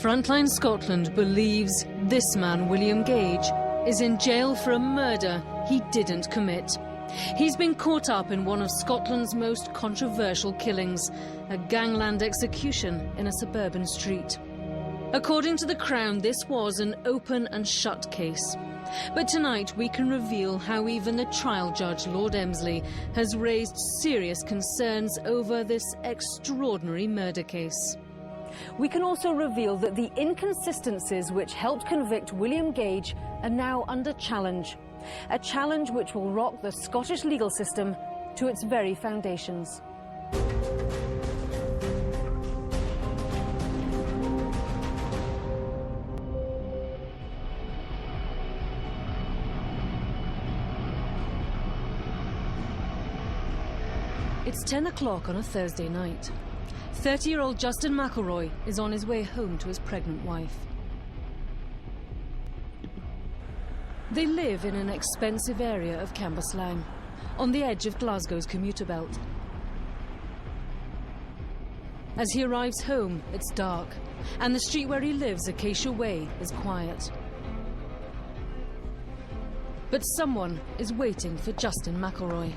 Frontline Scotland believes this man, William Gage, is in jail for a murder he didn't commit. He's been caught up in one of Scotland's most controversial killings, a gangland execution in a suburban street. According to the Crown, this was an open and shut case. But tonight we can reveal how even the trial judge, Lord Emsley, has raised serious concerns over this extraordinary murder case. We can also reveal that the inconsistencies which helped convict William Gage are now under challenge. A challenge which will rock the Scottish legal system to its very foundations. It's 10 o'clock on a Thursday night. 30-year-old Justin McElroy is on his way home to his pregnant wife. They live in an expensive area of Cambuslang, on the edge of Glasgow's commuter belt. As he arrives home, it's dark, and the street where he lives, Acacia Way, is quiet. But someone is waiting for Justin McElroy.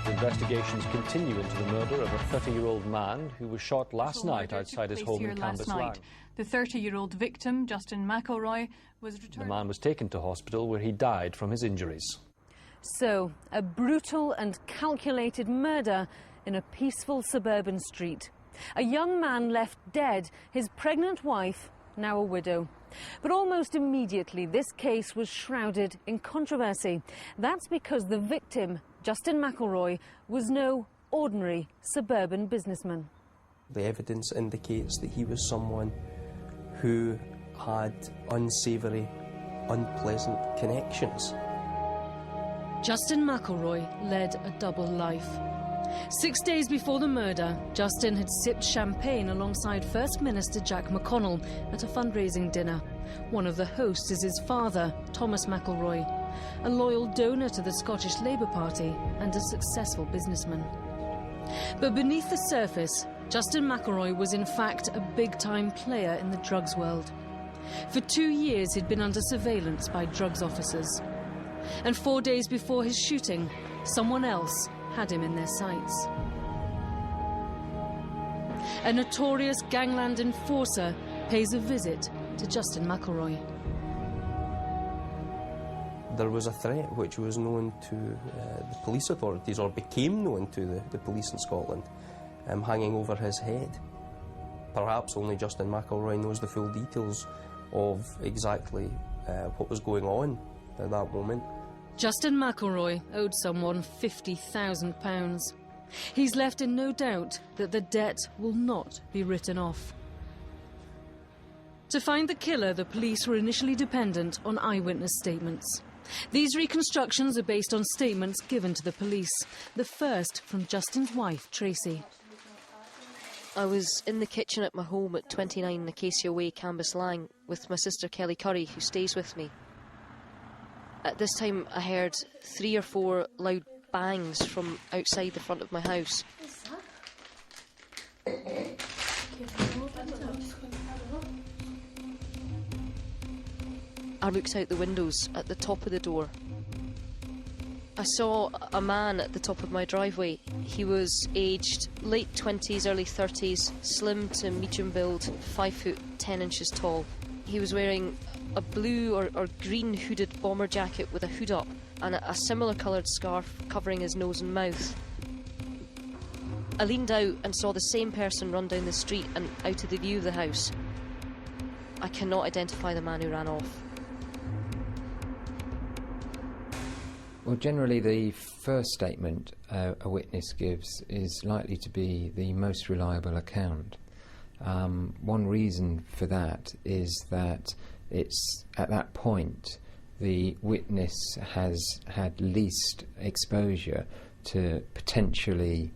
Investigations continue into the murder of a 30-year-old man who was shot last night outside his home in Cambuslang. The 30-year-old victim, Justin McElroy, was returned. The man was taken to hospital where he died from his injuries. So, a brutal and calculated murder in a peaceful suburban street. A young man left dead, his pregnant wife now a widow. But almost immediately, this case was shrouded in controversy. That's because the victim, Justin McElroy, was no ordinary suburban businessman. The evidence indicates that he was someone who had unsavoury, unpleasant connections. Justin McElroy led a double life. 6 days before the murder, Justin had sipped champagne alongside First Minister Jack McConnell at a fundraising dinner. One of the hosts is his father, Thomas McElroy, a loyal donor to the Scottish Labour Party and a successful businessman. But beneath the surface, Justin McElroy was in fact a big-time player in the drugs world. For 2 years he'd been under surveillance by drugs officers. And 4 days before his shooting, someone else had him in their sights. A notorious gangland enforcer pays a visit to Justin McElroy. There was a threat which was known to the police authorities, or became known to the police in Scotland, hanging over his head. Perhaps only Justin McElroy knows the full details of exactly what was going on at that moment. Justin McElroy owed someone £50,000. He's left in no doubt that the debt will not be written off. To find the killer, the police were initially dependent on eyewitness statements. These reconstructions are based on statements given to the police, the first from Justin's wife, Tracy. I was in the kitchen at my home at 29 Acacia Way, Cambuslang, with my sister Kelly Curry, who stays with me. At this time, I heard 3 or 4 loud bangs from outside the front of my house. I looked out the windows at the top of the door. I saw a man at the top of my driveway. He was aged late 20s, early 30s, slim to medium build, 5 foot 10 inches tall. He was wearing a blue or green hooded bomber jacket with a hood up and a similar coloured scarf covering his nose and mouth. I leaned out and saw the same person run down the street and out of the view of the house. I cannot identify the man who ran off. Well, generally the first statement a witness gives is likely to be the most reliable account. One reason for that is that it's at that point the witness has had least exposure to potentially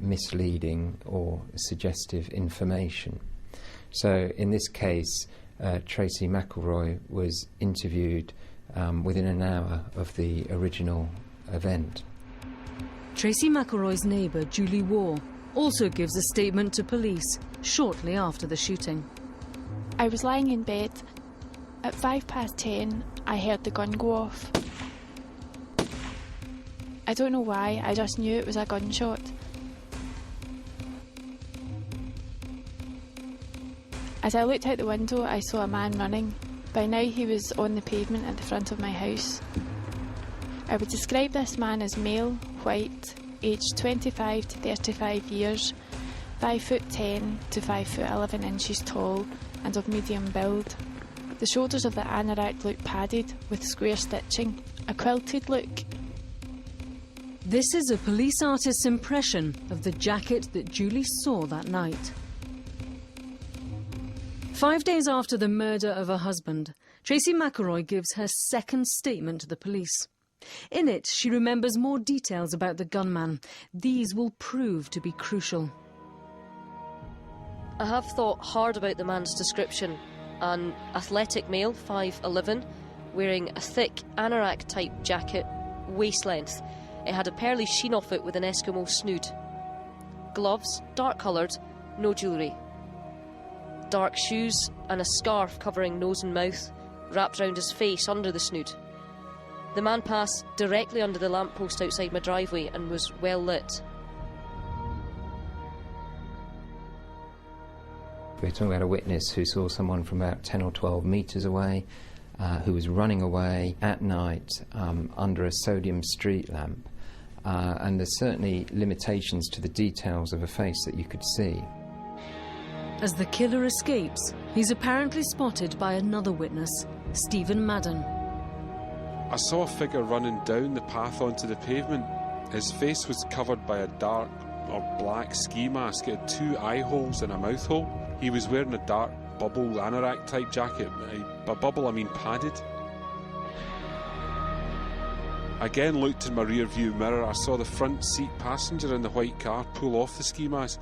misleading or suggestive information. So in this case, Tracy McElroy was interviewed within an hour of the original event. Tracy McElroy's neighbour, Julie Waugh, also gives a statement to police shortly after the shooting. I was lying in bed. At 10:05, I heard the gun go off. I don't know why, I just knew it was a gunshot. As I looked out the window, I saw a man running. By now he was on the pavement at the front of my house. I would describe this man as male, white, aged 25 to 35 years, 5'10" to 5'11" inches tall, and of medium build. The shoulders of the anorak looked padded, with square stitching, a quilted look. This is a police artist's impression of the jacket that Julie saw that night. 5 days after the murder of her husband, Tracy McElroy gives her second statement to the police. In it, she remembers more details about the gunman. These will prove to be crucial. I have thought hard about the man's description. An athletic male, 5'11", wearing a thick anorak-type jacket, waist length. It had a pearly sheen off it with an Eskimo snood. Gloves, dark coloured, no jewellery. Dark shoes and a scarf covering nose and mouth, wrapped round his face under the snood. The man passed directly under the lamppost outside my driveway and was well lit. We're talking about a witness who saw someone from about 10 or 12 metres away, who was running away at night under a sodium street lamp. And there's certainly limitations to the details of a face that you could see. As the killer escapes, he's apparently spotted by another witness, Stephen Madden. I saw a figure running down the path onto the pavement. His face was covered by a dark or black ski mask. It had 2 eye holes and a mouth hole. He was wearing a dark bubble anorak type jacket. By bubble I mean padded. I again looked in my rear view mirror. I saw the front seat passenger in the white car pull off the ski mask.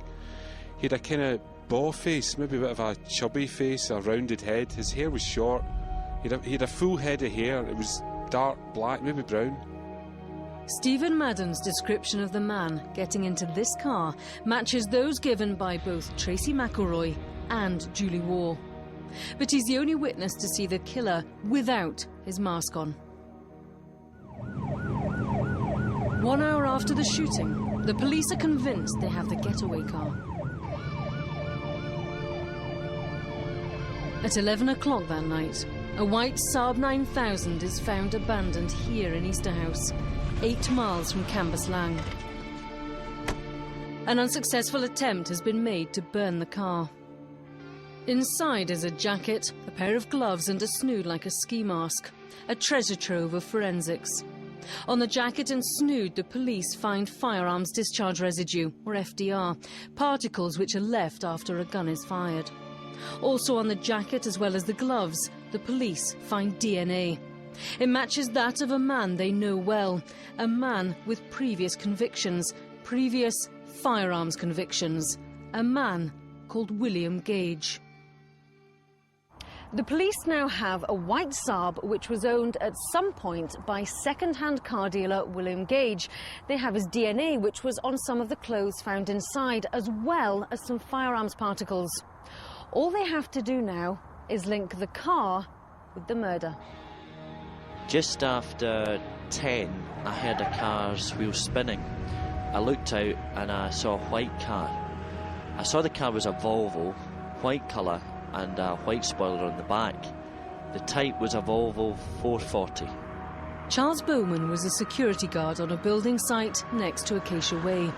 He had a kind of bow face, maybe a bit of a chubby face, a rounded head. His hair was short. He had a full head of hair. It was dark black, maybe brown. Stephen Madden's description of the man getting into this car matches those given by both Tracy McElroy and Julie Waugh. But he's the only witness to see the killer without his mask on. 1 hour after the shooting, the police are convinced they have the getaway car. At 11 o'clock that night, a white Saab 9000 is found abandoned here in Easterhouse, 8 miles from Cambuslang. An unsuccessful attempt has been made to burn the car. Inside is a jacket, a pair of gloves and a snood like a ski mask, a treasure trove of forensics. On the jacket and snood, the police find firearms discharge residue, or FDR, particles which are left after a gun is fired. Also on the jacket, as well as the gloves, the police find DNA. It matches that of a man they know well, a man with previous convictions, previous firearms convictions, a man called William Gage. The police now have a white Saab which was owned at some point by second-hand car dealer William Gage. They have his DNA, which was on some of the clothes found inside, as well as some firearms particles. All they have to do now is link the car with the murder. Just after 10, I heard a car's wheel spinning. I looked out and I saw a white car. I saw the car was a Volvo, white colour, and a white spoiler on the back. The type was a Volvo 440. Charles Bowman was a security guard on a building site next to Acacia Way.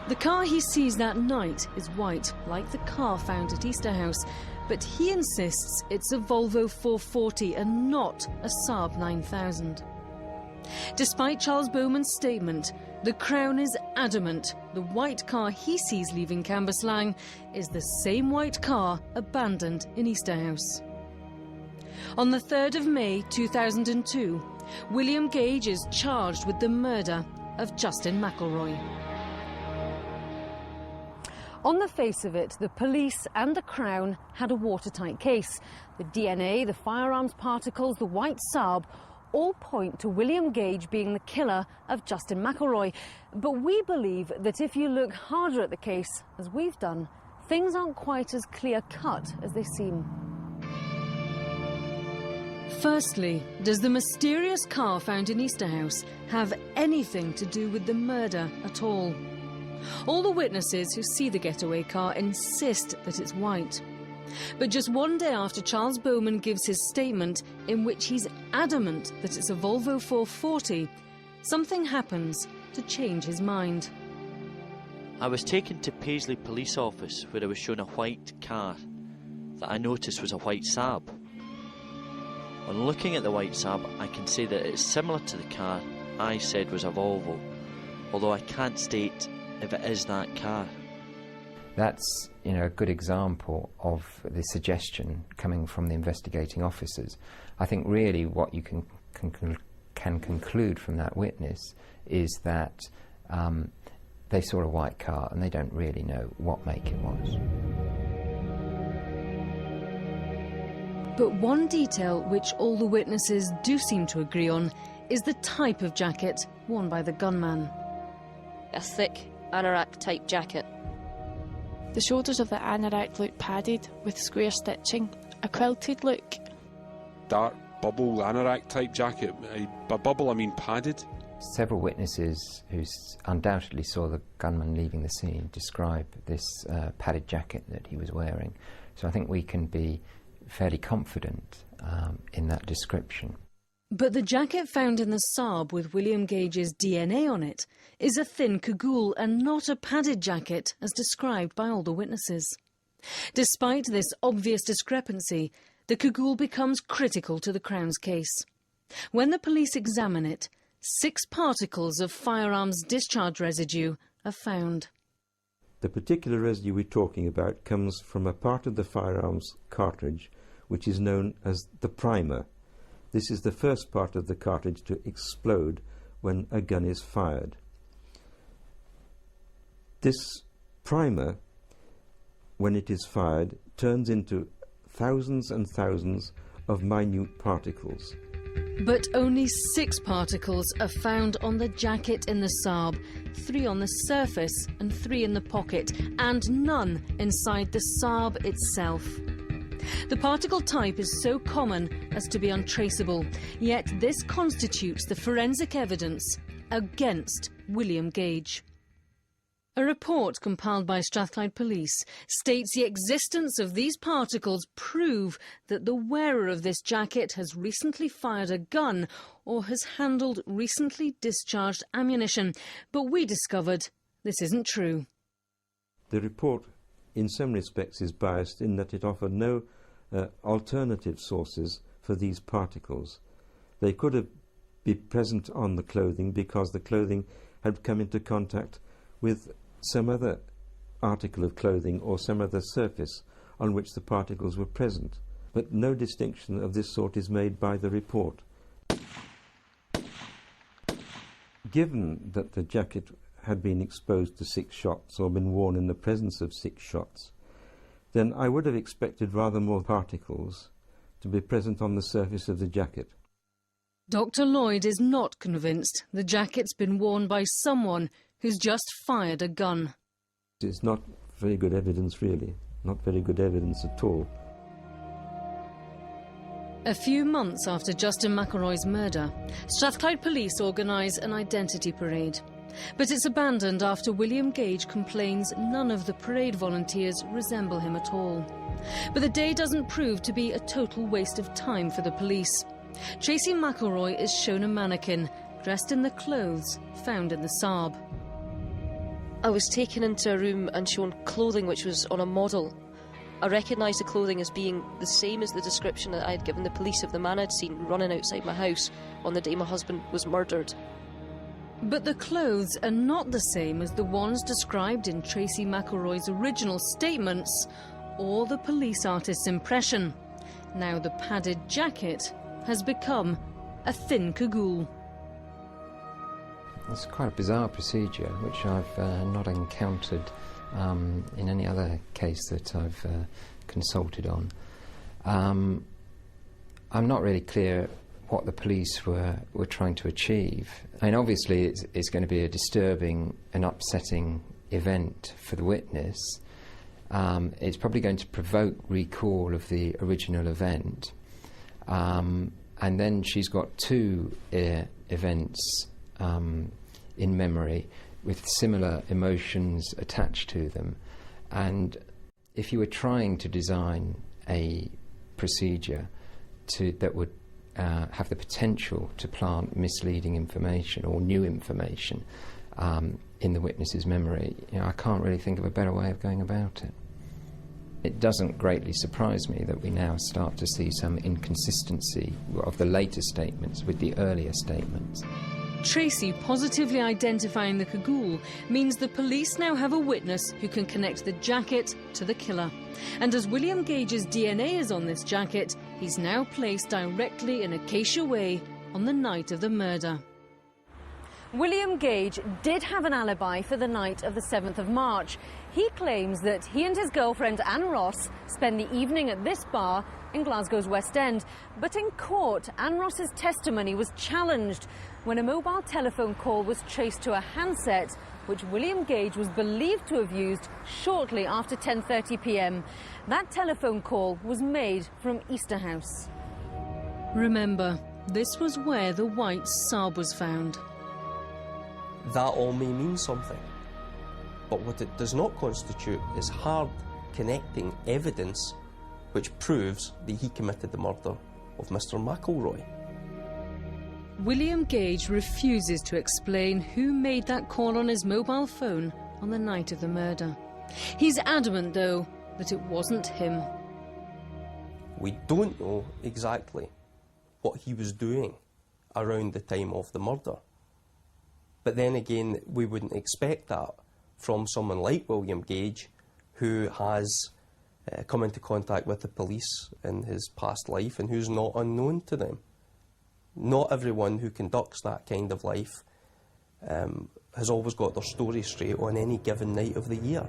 The car he sees that night is white, like the car found at Easterhouse, but he insists it's a Volvo 440 and not a Saab 9000. Despite Charles Bowman's statement, the Crown is adamant the white car he sees leaving Cambuslang is the same white car abandoned in Easterhouse. On the 3rd of May 2002, William Gage is charged with the murder of Justin McElroy. On the face of it, the police and the Crown had a watertight case. The DNA, the firearms particles, the white Saab, all point to William Gage being the killer of Justin McElroy. But we believe that if you look harder at the case, as we've done, things aren't quite as clear-cut as they seem. Firstly, does the mysterious car found in Easterhouse have anything to do with the murder at all? All the witnesses who see the getaway car insist that it's white. But just one day after Charles Bowman gives his statement, in which he's adamant that it's a Volvo 440, something happens to change his mind. I was taken to Paisley Police Office where I was shown a white car that I noticed was a white Saab. On looking at the white Saab, I can say that it's similar to the car I said was a Volvo, although I can't state if it is that car. That's, a good example of the suggestion coming from the investigating officers. I think really what you can conclude from that witness is that they saw a white car and they don't really know what make it was. But one detail which all the witnesses do seem to agree on is the type of jacket worn by the gunman. A thick anorak-type jacket. The shoulders of the anorak looked padded with square stitching, a quilted look. Dark bubble anorak type jacket. By bubble I mean padded. Several witnesses who undoubtedly saw the gunman leaving the scene describe this padded jacket that he was wearing. So I think we can be fairly confident in that description. But the jacket found in the Saab with William Gage's DNA on it is a thin cagoule and not a padded jacket as described by all the witnesses. Despite this obvious discrepancy, the cagoule becomes critical to the Crown's case. When the police examine it, 6 particles of firearms discharge residue are found. The particular residue we're talking about comes from a part of the firearms cartridge which is known as the primer. This is the first part of the cartridge to explode when a gun is fired. This primer, when it is fired, turns into thousands and thousands of minute particles. But only 6 particles are found on the jacket in the Saab, 3 on the surface and 3 in the pocket, and none inside the Saab itself. The particle type is so common as to be untraceable, yet this constitutes the forensic evidence against William Gage. A report compiled by Strathclyde Police states the existence of these particles prove that the wearer of this jacket has recently fired a gun or has handled recently discharged ammunition, but we discovered this isn't true. The report in some respects is biased in that it offered no alternative sources for these particles. They could have been present on the clothing because the clothing had come into contact with some other article of clothing or some other surface on which the particles were present. But no distinction of this sort is made by the report. Given that the jacket had been exposed to 6 shots or been worn in the presence of 6 shots, then I would have expected rather more particles to be present on the surface of the jacket. Dr. Lloyd is not convinced the jacket's been worn by someone who's just fired a gun. It's not very good evidence, really. Not very good evidence at all. A few months after Justin McElroy's murder, Strathclyde Police organise an identity parade. But it's abandoned after William Gage complains none of the parade volunteers resemble him at all. But the day doesn't prove to be a total waste of time for the police. Tracy McElroy is shown a mannequin, dressed in the clothes found in the Saab. I was taken into a room and shown clothing which was on a model. I recognised the clothing as being the same as the description that I had given the police of the man I'd seen running outside my house on the day my husband was murdered. But the clothes are not the same as the ones described in Tracy McElroy's original statements or the police artist's impression. Now the padded jacket has become a thin cagoule. It's quite a bizarre procedure, which I've not encountered in any other case that I've consulted on. I'm not really clear what the police were trying to achieve. I mean, obviously it's going to be a disturbing and upsetting event for the witness. It's probably going to provoke recall of the original event. And then she's got two events in memory with similar emotions attached to them. And if you were trying to design a procedure that would have the potential to plant misleading information or new information in the witness's memory, I can't really think of a better way of going about it. It doesn't greatly surprise me that we now start to see some inconsistency of the later statements with the earlier statements. Tracy positively identifying the cagoule means the police now have a witness who can connect the jacket to the killer. And as William Gage's DNA is on this jacket, he's now placed directly in Acacia Way on the night of the murder. William Gage did have an alibi for the night of the 7th of March. He claims that he and his girlfriend Anne Ross spent the evening at this bar in Glasgow's West End. But in court, Anne Ross's testimony was challenged when a mobile telephone call was traced to a handset which William Gage was believed to have used shortly after 10:30 p.m. That telephone call was made from Easterhouse. Remember, this was where the white Saab was found. That all may mean something, but what it does not constitute is hard connecting evidence which proves that he committed the murder of Mr. McElroy. William Gage refuses to explain who made that call on his mobile phone on the night of the murder. He's adamant, though, that it wasn't him. We don't know exactly what he was doing around the time of the murder. But then again, we wouldn't expect that from someone like William Gage, who has come into contact with the police in his past life and who's not unknown to them. Not everyone who conducts that kind of life has always got their story straight on any given night of the year.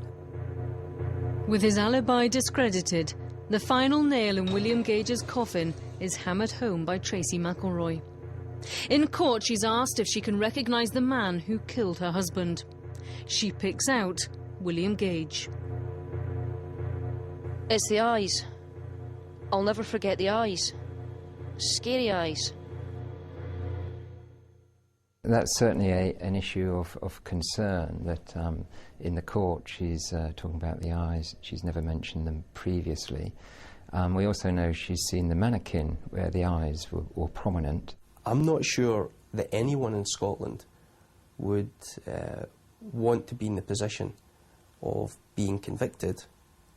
With his alibi discredited, the final nail in William Gage's coffin is hammered home by Tracy McElroy. In court, she's asked if she can recognise the man who killed her husband. She picks out William Gage. It's the eyes. I'll never forget the eyes. Scary eyes. That's certainly an issue of concern, that in the court she's talking about the eyes. She's never mentioned them previously. We also know she's seen the mannequin where the eyes were prominent. I'm not sure that anyone in Scotland would want to be in the position of being convicted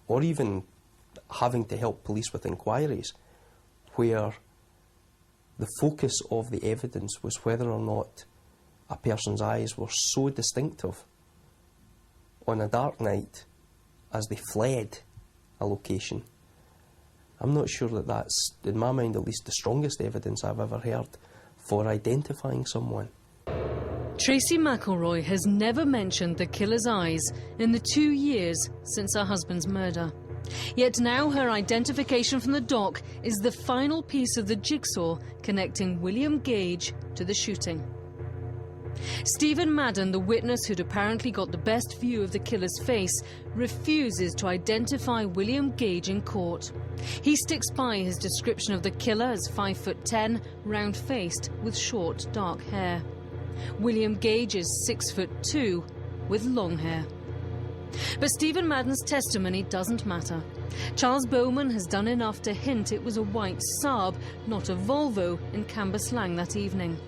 or even having to help police with inquiries where the focus of the evidence was whether or not a person's eyes were so distinctive on a dark night as they fled a location. I'm not sure that that's, in my mind at least, the strongest evidence I've ever heard for identifying someone. Tracy McElroy has never mentioned the killer's eyes in the 2 years since her husband's murder. Yet now her identification from the dock is the final piece of the jigsaw connecting William Gage to the shooting. Stephen Madden, the witness who'd apparently got the best view of the killer's face, refuses to identify William Gage in court. He sticks by his description of the killer as 5'10", round-faced, with short, dark hair. William Gage is 6'2", with long hair. But Stephen Madden's testimony doesn't matter. Charles Bowman has done enough to hint it was a white Saab, not a Volvo, in Canberra slang that evening.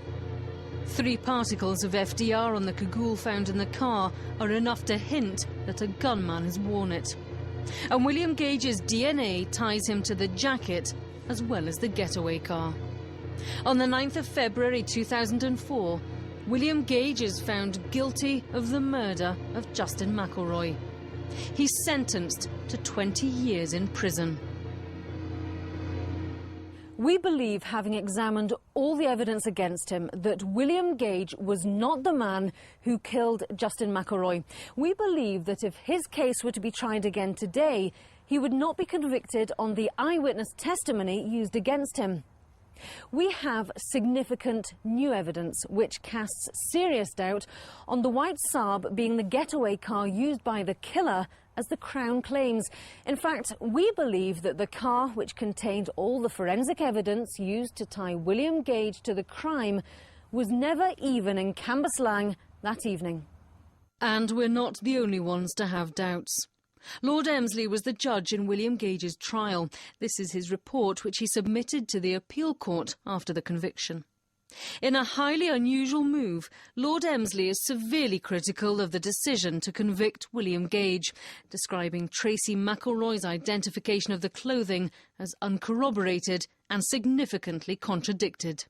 3 particles of FDR on the cagoule found in the car are enough to hint that a gunman has worn it. And William Gage's DNA ties him to the jacket as well as the getaway car. On the 9th of February 2004, William Gage is found guilty of the murder of Justin McElroy. He's sentenced to 20 years in prison. We believe, having examined all the evidence against him, that William Gage was not the man who killed Justin McElroy. We believe that if his case were to be tried again today, he would not be convicted on the eyewitness testimony used against him. We have significant new evidence which casts serious doubt on the white Saab being the getaway car used by the killer, as the Crown claims. In fact, we believe that the car, which contained all the forensic evidence used to tie William Gage to the crime, was never even in Cambuslang that evening. And we're not the only ones to have doubts. Lord Emsley was the judge in William Gage's trial. This is his report, which he submitted to the appeal court after the conviction. In a highly unusual move, Lord Emsley is severely critical of the decision to convict William Gage, describing Tracy McElroy's identification of the clothing as uncorroborated and significantly contradicted.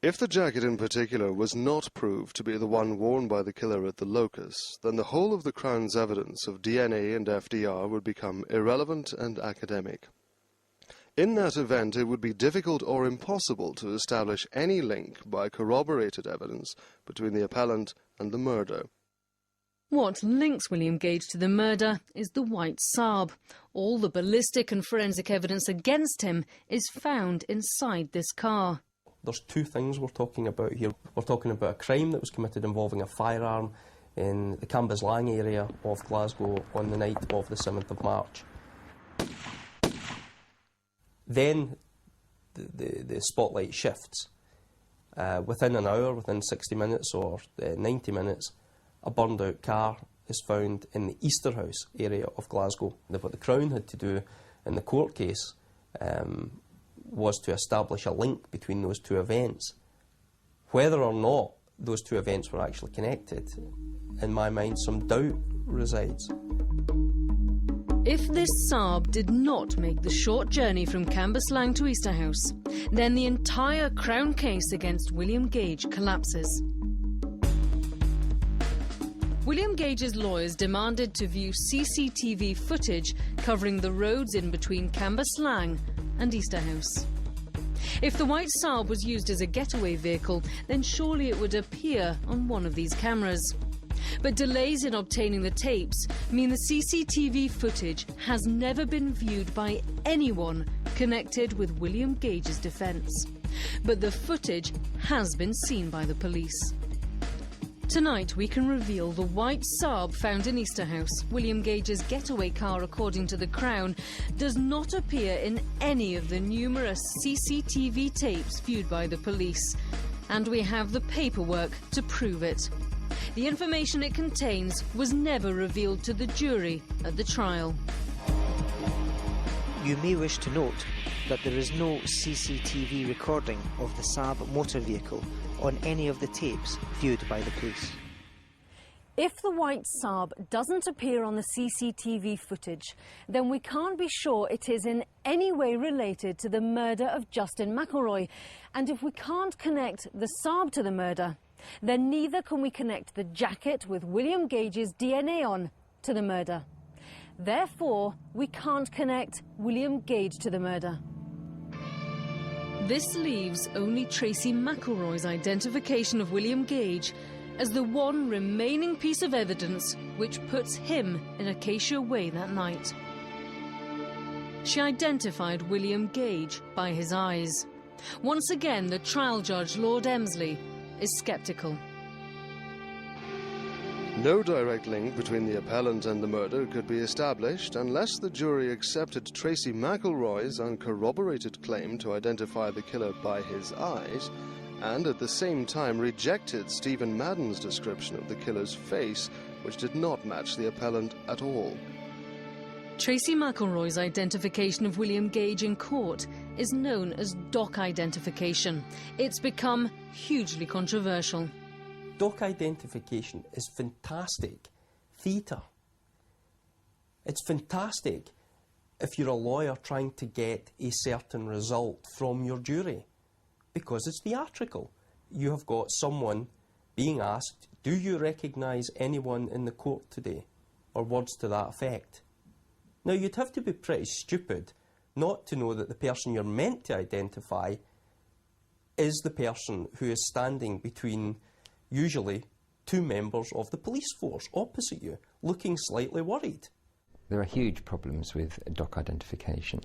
If the jacket in particular was not proved to be the one worn by the killer at the locus, then the whole of the Crown's evidence of DNA and FDR would become irrelevant and academic. In that event, it would be difficult or impossible to establish any link by corroborated evidence between the appellant and the murder. What links William Gage to the murder is the white Saab. All the ballistic and forensic evidence against him is found inside this car. There's two things we're talking about here. We're talking about a crime that was committed involving a firearm in the Cambuslang area of Glasgow on the night of the 7th of March. Then the spotlight shifts. Within an hour, within 60 minutes or 90 minutes, a burned out car is found in the Easterhouse area of Glasgow. What the Crown had to do in the court case was to establish a link between those two events. Whether or not those two events were actually connected, in my mind, some doubt resides. If this Saab did not make the short journey from Cambuslang to Easterhouse, then the entire Crown case against William Gage collapses. William Gage's lawyers demanded to view CCTV footage covering the roads in between Cambuslang and Easterhouse. If the white Saab was used as a getaway vehicle, then surely it would appear on one of these cameras. But delays in obtaining the tapes mean the CCTV footage has never been viewed by anyone connected with William Gage's defence. But the footage has been seen by the police. Tonight we can reveal the white Saab found in Easterhouse, William Gage's getaway car according to the Crown, does not appear in any of the numerous CCTV tapes viewed by the police. And we have the paperwork to prove it. The information it contains was never revealed to the jury at the trial. You may wish to note that there is no CCTV recording of the Saab motor vehicle on any of the tapes viewed by the police. If the white Saab doesn't appear on the CCTV footage, then we can't be sure it is in any way related to the murder of Justin McElroy. And if we can't connect the Saab to the murder, then neither can we connect the jacket with William Gage's DNA on to the murder. Therefore, we can't connect William Gage to the murder. This leaves only Tracy McElroy's identification of William Gage as the one remaining piece of evidence which puts him in Acacia Way that night. She identified William Gage by his eyes. Once again, the trial judge, Lord Emsley, is sceptical. No direct link between the appellant and the murder could be established unless the jury accepted Tracy McElroy's uncorroborated claim to identify the killer by his eyes, and at the same time rejected Stephen Madden's description of the killer's face, which did not match the appellant at all. Tracy McElroy's identification of William Gage in court is known as doc identification. It's become hugely controversial. Doc identification is fantastic theatre. It's fantastic if you're a lawyer trying to get a certain result from your jury, because it's theatrical. You have got someone being asked, do you recognise anyone in the court today? Or words to that effect. Now, you'd have to be pretty stupid not to know that the person you're meant to identify is the person who is standing between, usually, two members of the police force opposite you, looking slightly worried. There are huge problems with doc identification.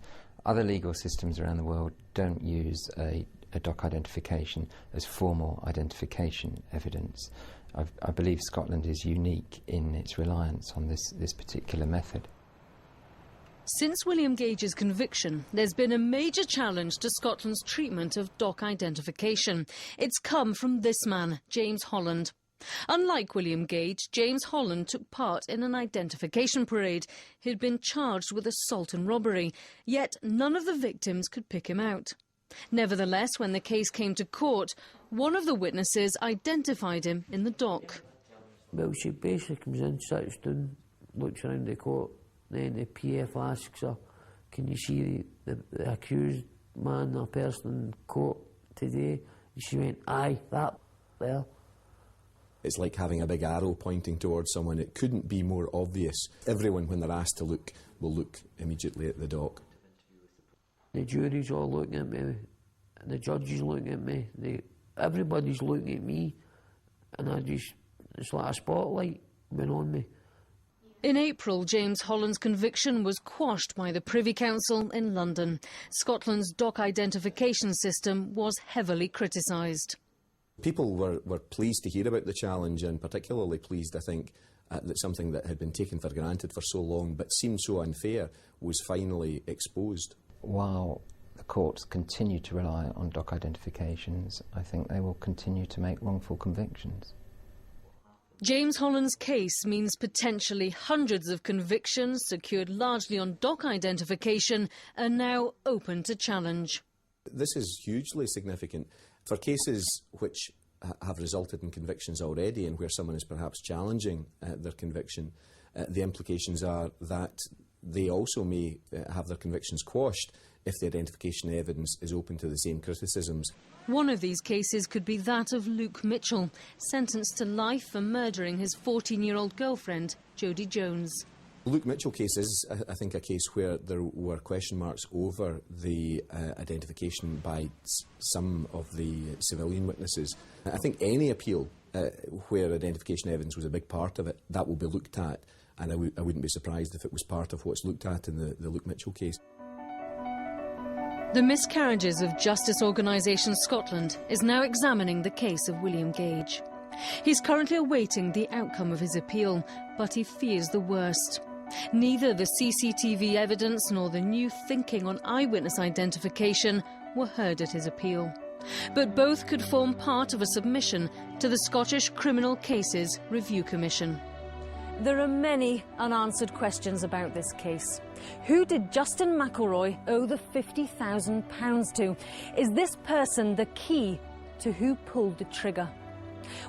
Other legal systems around the world don't use a dock identification as formal identification evidence. I believe Scotland is unique in its reliance on this particular method. Since William Gage's conviction, there's been a major challenge to Scotland's treatment of dock identification. It's come from this man, James Holland. Unlike William Gage, James Holland took part in an identification parade. He'd been charged with assault and robbery, yet none of the victims could pick him out. Nevertheless, when the case came to court, one of the witnesses identified him in the dock. Well, she basically comes in, sits down, looks around the court, then the PF asks her, can you see the accused man or person in court today? And she went, aye, that there. It's like having a big arrow pointing towards someone. It couldn't be more obvious. Everyone, when they're asked to look, will look immediately at the dock. The jury's all looking at me, the judge is looking at me, everybody's looking at me, and it's like a spotlight went on me. In April, James Holland's conviction was quashed by the Privy Council in London. Scotland's dock identification system was heavily criticised. People were pleased to hear about the challenge, and particularly pleased, I think, that something that had been taken for granted for so long but seemed so unfair was finally exposed. While the courts continue to rely on dock identifications, I think they will continue to make wrongful convictions. James Holland's case means potentially hundreds of convictions secured largely on dock identification are now open to challenge. This is hugely significant for cases which have resulted in convictions already and where someone is perhaps challenging their conviction. The implications are that they also may have their convictions quashed if the identification evidence is open to the same criticisms. One of these cases could be that of Luke Mitchell, sentenced to life for murdering his 14-year-old girlfriend, Jodie Jones. The Luke Mitchell case is, I think, a case where there were question marks over the identification by some of the civilian witnesses. I think any appeal where identification evidence was a big part of it, that will be looked at, and I wouldn't be surprised if it was part of what's looked at in the Luke Mitchell case. The Miscarriages of Justice Organisation Scotland is now examining the case of William Gage. He's currently awaiting the outcome of his appeal, but he fears the worst. Neither the CCTV evidence nor the new thinking on eyewitness identification were heard at his appeal. But both could form part of a submission to the Scottish Criminal Cases Review Commission. There are many unanswered questions about this case. Who did Justin McElroy owe the £50,000 to? Is this person the key to who pulled the trigger?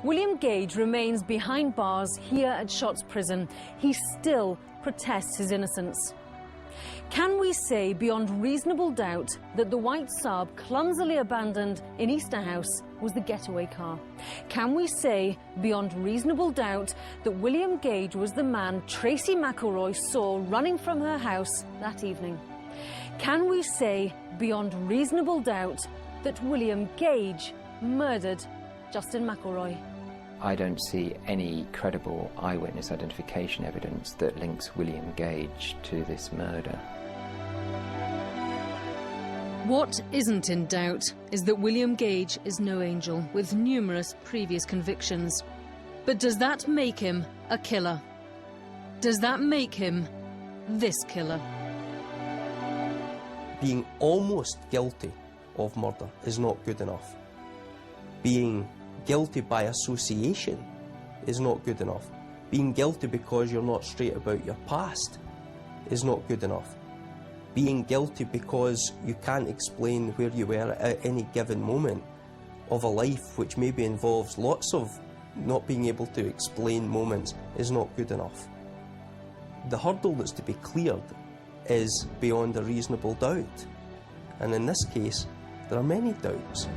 William Gage remains behind bars here at Shotts Prison. He still protests his innocence. Can we say beyond reasonable doubt that the white Saab clumsily abandoned in Easterhouse was the getaway car? Can we say beyond reasonable doubt that William Gage was the man Tracy McElroy saw running from her house that evening? Can we say beyond reasonable doubt that William Gage murdered Justin McElroy? I don't see any credible eyewitness identification evidence that links William Gage to this murder. What isn't in doubt is that William Gage is no angel with numerous previous convictions. But does that make him a killer? Does that make him this killer? Being almost guilty of murder is not good enough. Being guilty by association is not good enough. Being guilty because you're not straight about your past is not good enough. Being guilty because you can't explain where you were at any given moment of a life which maybe involves lots of not being able to explain moments is not good enough. The hurdle that's to be cleared is beyond a reasonable doubt. And in this case, there are many doubts.